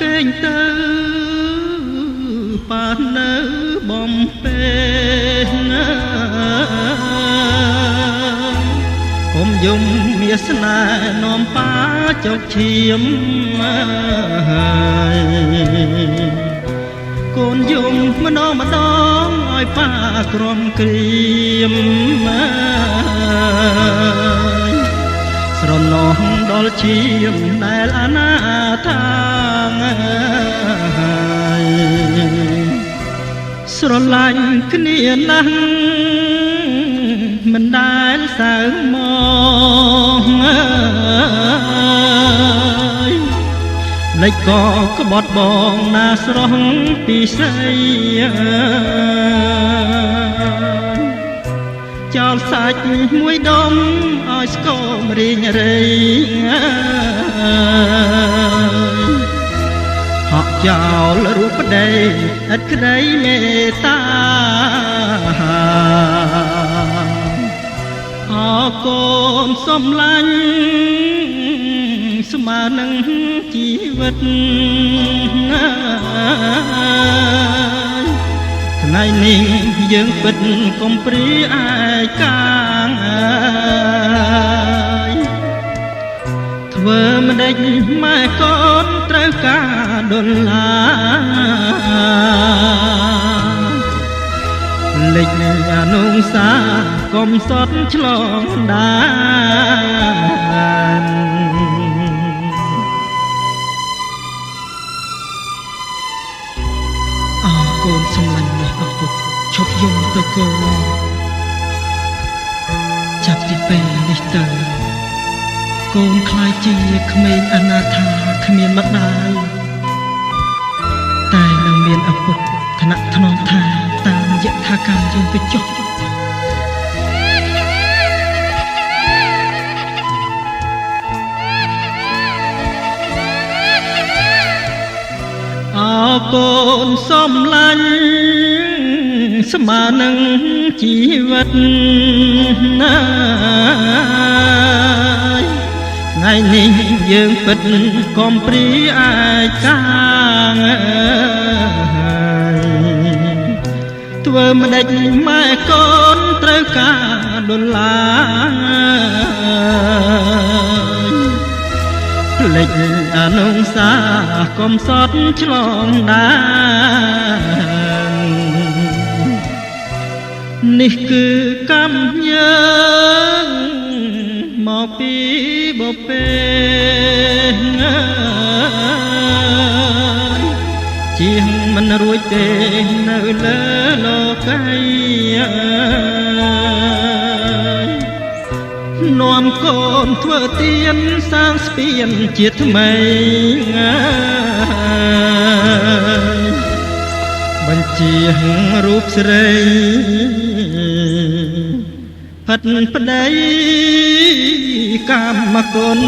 កេងទៅប៉ានៅបំពេលណាកុំយំមាសស្នេហ៍នាំប៉ាចុកឈាមកូនយំម្ដងឲ្យប៉ាក្រំក្រៀមស្រណោះដល់ឈាមដែលអនាថាស្រឡាញ់គ្នាណាស់មិនដែលសើមកលេចក៏ក្បត់បងណាស្រស់ពីស្រីចោលសាច់មួយដុំឲ្យស្គមរីងរៃហក់ចោលរូបប្តីឥតក្តីមេត្តាអកូនសំឡាញ់ស្មើនឹងជីវិតថ្ងៃនេះយើងពិតកុំព្រាឯកាងធ្វើម្ដេចម៉ែកូនត្រូវការដុល្លារលេចអនុសាកុំសត់ឆ្លងដានកូនសំឡាញ់នេះឪពុកឈប់យំទៅកូនចាប់ពីពេលនេះទៅកូនខ្លាយជាក្មេងអនាថាគ្មានម្ដាយតែនឹងមានឪពុកឋានៈថ្នមថាតាមយថាការយើងទៅចុះកូនសំឡាញ់ស្មើនឹងជីវិតណាថ្ងៃនេះយើងពិតកុំព្រាឯកាងធ្វើម្ដេចម៉ែកូនត្រូវការដុល្លារលេចអនុសាកុំសត់ឆ្លងដាននេះគឺកម្មយើងមកពីបពេជាងមិនរួចទេនៅលើលោកីនាំកូនធ្វើទៀនសាងស្ពានជាតិថ្មីបញ្ជារូបស្រីផិតប្តីកម្មគុណ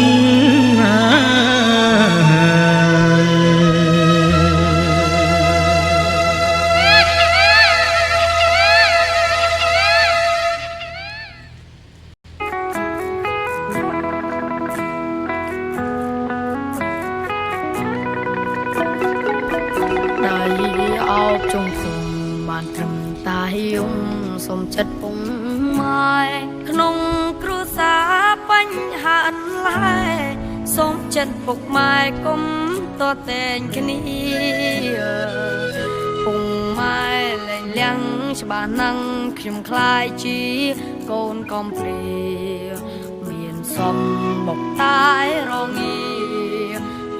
จงคงបានត្រឹមតាយងសុំចិត្តពុំម៉ែក្នុងគ្រួសារបញ្ហាអន្លែសុំចិត្តពុកម៉ែកុំតតែងគ្នាពុកម៉ែលែងលៀងច្បាស់ណាស់ខ្ញុំខ្លាយជាកូនកំព្រាមានសំបុកតាយរងា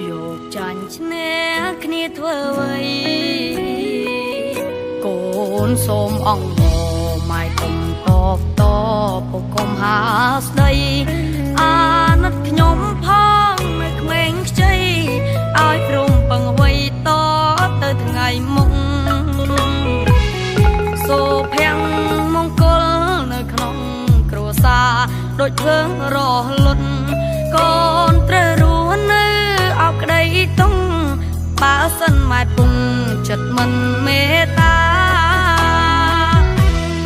យកចាញ់ឈ្នះគ្នាធ្វើអ្វីកូនសូមអង្គម៉ែកុំតបតពុកកុំហាស្ដីអាណិតខ្ញុំផងនៅក្មេងខ្ចីឲ្យព្រមពឹងអ្វីតទៅថ្ងៃមុខសូភ័ងមង្គលនៅក្នុងគ្រួសារដូចធ្វើរលត់កូនត្រូវរស់នៅអោបក្តីតុងបើសិនម៉ែពុំចិត្តមិនមេត្តា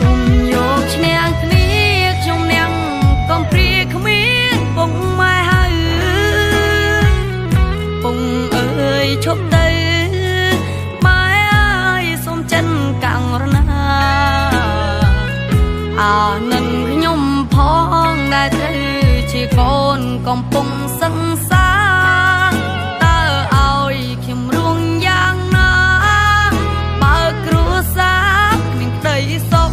គុំយកឈ្នះគ្នាខ្ញុំនាងកំព្រាគ្មានពុកម៉ែហើយពុកអើយឈប់ កូនកំពុងសង្សារតើឲ្យខ្ញុំរួងយ៉ាងណាបើគ្រួសារគ្មានក្តីសុខ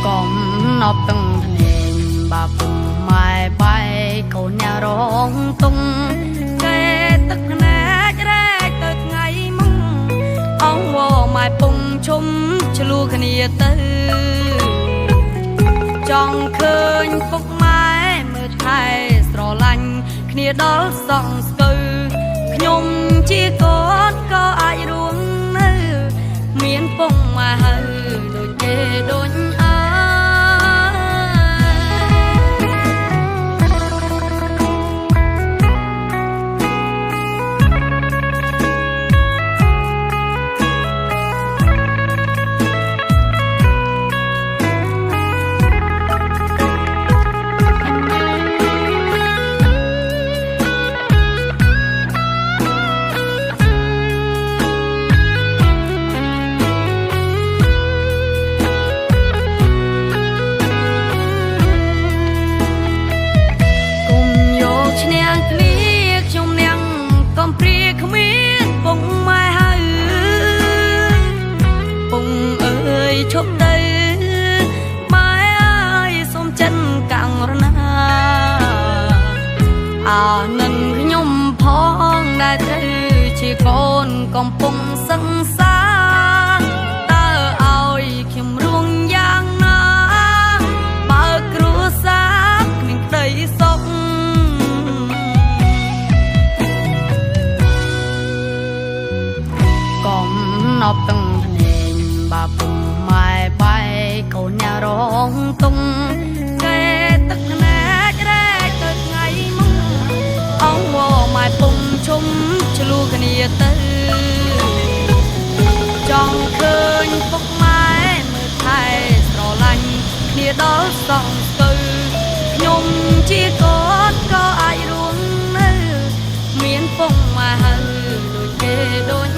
កំណប់ទាំងភ្នែកបាពុំម៉ែបែកកូនញ៉ារងទុំកែទឹកភ្នែករែកទៅថ្ងៃមុំអងវម៉ែពុំឈុំឆ្លួគ្នាទៅចង់ឃើញពុកម៉ែមើលថែស្រឡាញ់គ្នាដល់សងស្ពៅខ្ញុំជាកូនក៏អាចរួមនៅមានពុកម៉ែហើយដូចគេដូចឈប់ទៅម៉ែអើយសូមចិនកាំងរណាអើនឹងខ្ញុំផងដែលត្រូវជាកូនកំពុងសង្សារតើឲ្យខ្ញុំរួងយ៉ាងណាបើគ្រួសារគ្មានក្តីសុខកំណប់ទាំងភ្នែកបាពុំម៉ែបែកកូនញ៉ារងទុំកែទឹកភ្នែករែកទៅថ្ងៃមុំអងវម៉ែពុំឈុំឆ្លួគ្នាទៅចង់ឃើញពុកម៉ែមើលថែស្រឡាញ់គ្នាដល់សងស្ពៅខ្ញុំជាកូនក៏អាចរួមនៅមានពុកម៉ែហើយដូចគេដូច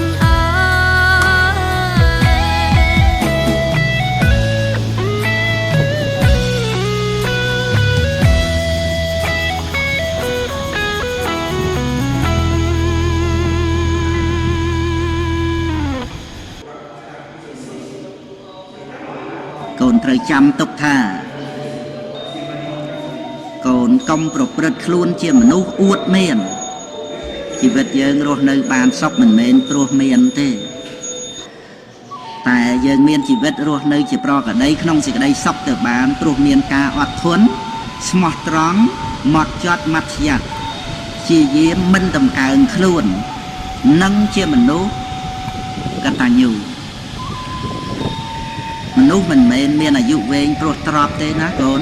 កូនត្រូវចាំទុកថាកូនកុំប្រព្រឹត្តខ្លួនជាមនុស្សអួតមានជីវិតយើងរស់នៅបានសុខមិនមែនព្រោះមានទេតែយើងមានជីវិតរស់នៅជាប្រក្រតីក្នុងសេចក្តីសុខទៅបានព្រោះមានការអត់ធន់ស្មោះត្រង់ហ្មត់ចត់ម៉ាត់យ៉ាត់ជាយាមមិនតម្កើងខ្លួននិងជាមនុស្សកតញ្ញូមនុស្សមិនមែនមានអាយុវែងព្រោះទ្រព្យទេណាកូន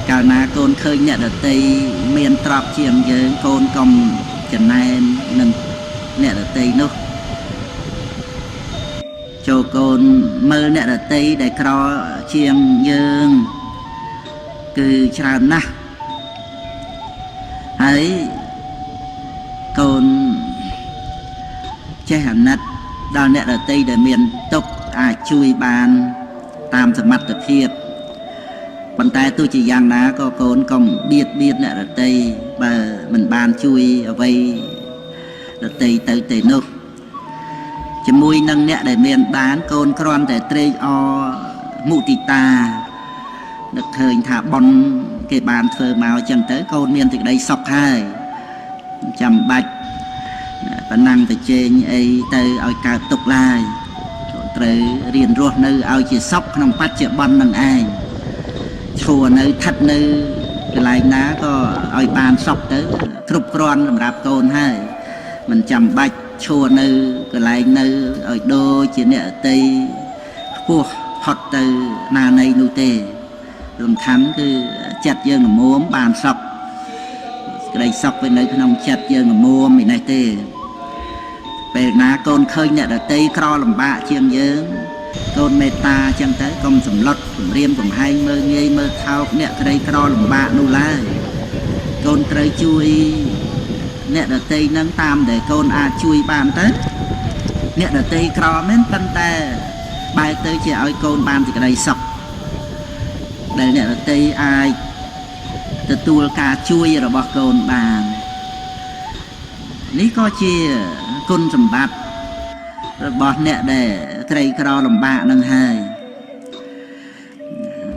កាលណាកូនឃើញអ្នកដទៃមានទ្រព្យជាងយើងកូនកុំចំណែននឹងអ្នកដទៃនោះចូលកូនមើលអ្នកដទៃដែលក្រជាងយើងគឺច្រើនណាស់ហើយកូនចេះអាណិតដល់អ្នកដទៃដែលមានទុក្ខអាចជួយបានតាមសមត្ថភាពប៉ុន្តែទោះជាយ៉ាងណាក៏កូនកុំបៀតបៀនអ្នកដទៃបើមិនបានជួយអ្វីដទៃទៅទេនោះជាមួយនឹងអ្នកដែលមានបានកូនគ្រាន់តែត្រេកអរមុទិតានឹកឃើញថាបុណ្យគេបានធ្វើមកចឹងទៅកូនមានសេចក្តីសុខហើយចាំបាច់ប៉ុណ្ណឹងទៅជែងអីទៅឲ្យកើតទុក្ខឡើយត្រូវរៀនរស់នៅឲ្យជាសុខក្នុងបច្ចុប្បន្ននឹងឯងឈួរនៅស្ថិតនៅកន្លែងណាក៏ឲ្យបានសុខទៅគ្រប់គ្រាន់សម្រាប់កូនហើយមិនចាំបាច់ឈួរនៅកន្លែងនៅឲ្យដូចជាអ្នកអតីខ្ពស់ផុតទៅណានៃនោះទេសំខាន់គឺចិត្តយើងល្មមបានសុខក្តីសុខវានៅក្នុងចិត្តយើងល្មមឯនេះទេពេលណាកូនឃើញអ្នកដទៃក្រលំបាកជាងយើងកូនមេត្តាចឹងទៅកុំសម្លុតគំរាមកំហែងមើលងាយមើលថោកអ្នកក្រីក្រលំបាកនោះឡើយកូនត្រូវជួយអ្នកដទៃនឹងតាមដែលកូនអាចជួយបានទៅអ្នកដទៃក្រមែនប៉ុន្តែ បែរទៅជាឲ្យកូនបានសេចក្តីសុខដែលអ្នកដទៃអាចទទួលការជួយរបស់កូនបាននេះក៏ជាគុណសម្បត្តិរបស់អ្នកដែលក្រីក្រលំបាកនឹងហើយ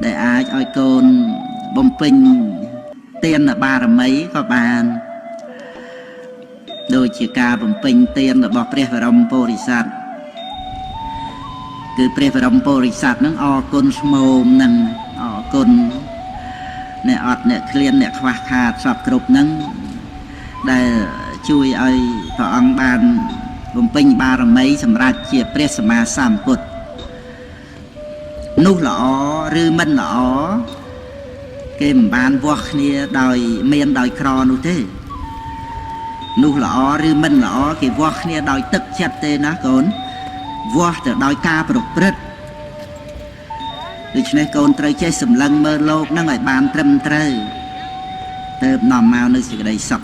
ដែលអាចឲ្យកូនបំពេញទានបារមីក៏បានដូចជាការបំពេញទានរបស់ព្រះបរមពុរិស័ទគឺព្រះបរមពុរិស័ទនឹងអរគុណស្មោមនឹងអរគុណអ្នកអត់អ្នកឃ្លានអ្នកខ្វះខាតសពគ្រប់នឹងដែលជួយឲ្យព្រះអង្គបានបំពេញបារមីសម្រាប់ជាព្រះសម្មាសម្ពុទ្ធនោះល្អឬមិនល្អគេមិនបានវាស់គ្នាដោយមានដោយក្រនោះទេនោះល្អឬមិនល្អគេវាស់គ្នាដោយទឹកចិត្តទេណាកូនវាស់ទៅដោយការប្រព្រឹត្តដូច្នេះកូនត្រូវចេះសម្លឹងមើលលោកនឹងឲ្យបានត្រឹមត្រូវទើបនាំមកនៅសេចក្តីសុខ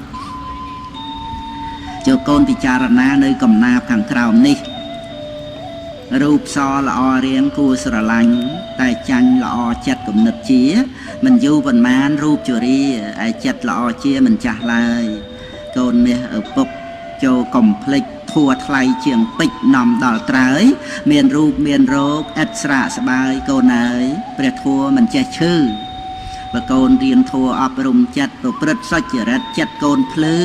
ចូលកូនពិចារណានៅកំណាព្យខាងក្រោមនេះរូបសល្អរៀងគួរស្រឡាញ់តែចាញ់ល្អចិត្តគំនិតជាមិនយូរប៉ុន្មានរូបជរាឯចិត្តល្អជាមិនចាស់ឡើយកូនមាសឪពុកចូលកុំភ្លេចធัวថ្លៃជាងពេជ្រនាំដល់ត្រើយមានរូបមានរោគឥតស្រាកស្បាយកូនអើយព្រះធัวមិនចេះឈឺបើកូនរៀនធัวអប់រំចិត្តប្រព្រឹត្តសុចរិតចិត្តកូនភ្លឺ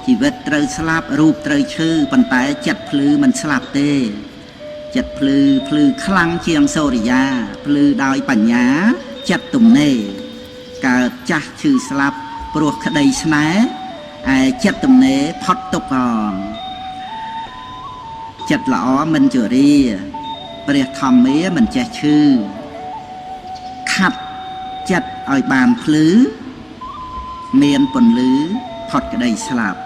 ជីវិតត្រូវស្លាប់រូបត្រូវឈឺប៉ុន្តែចិត្តភ្លឺមិនស្លាប់ទេចិត្តភ្លឺខ្លាំងជាងសូរិយាភ្លឺដោយបញ្ញាចិត្តទំនេរកើតចាស់ឈឺស្លាប់ព្រោះក្តីស្នេហ៍ឯចិត្តទំនេរផុតទុក្ខចិត្តល្អមិនជរាព្រះធម្មាមិនចេះឈឺខាត់ចិត្តឲ្យបានភ្លឺមានពន្លឺផុតក្តីស្លាប់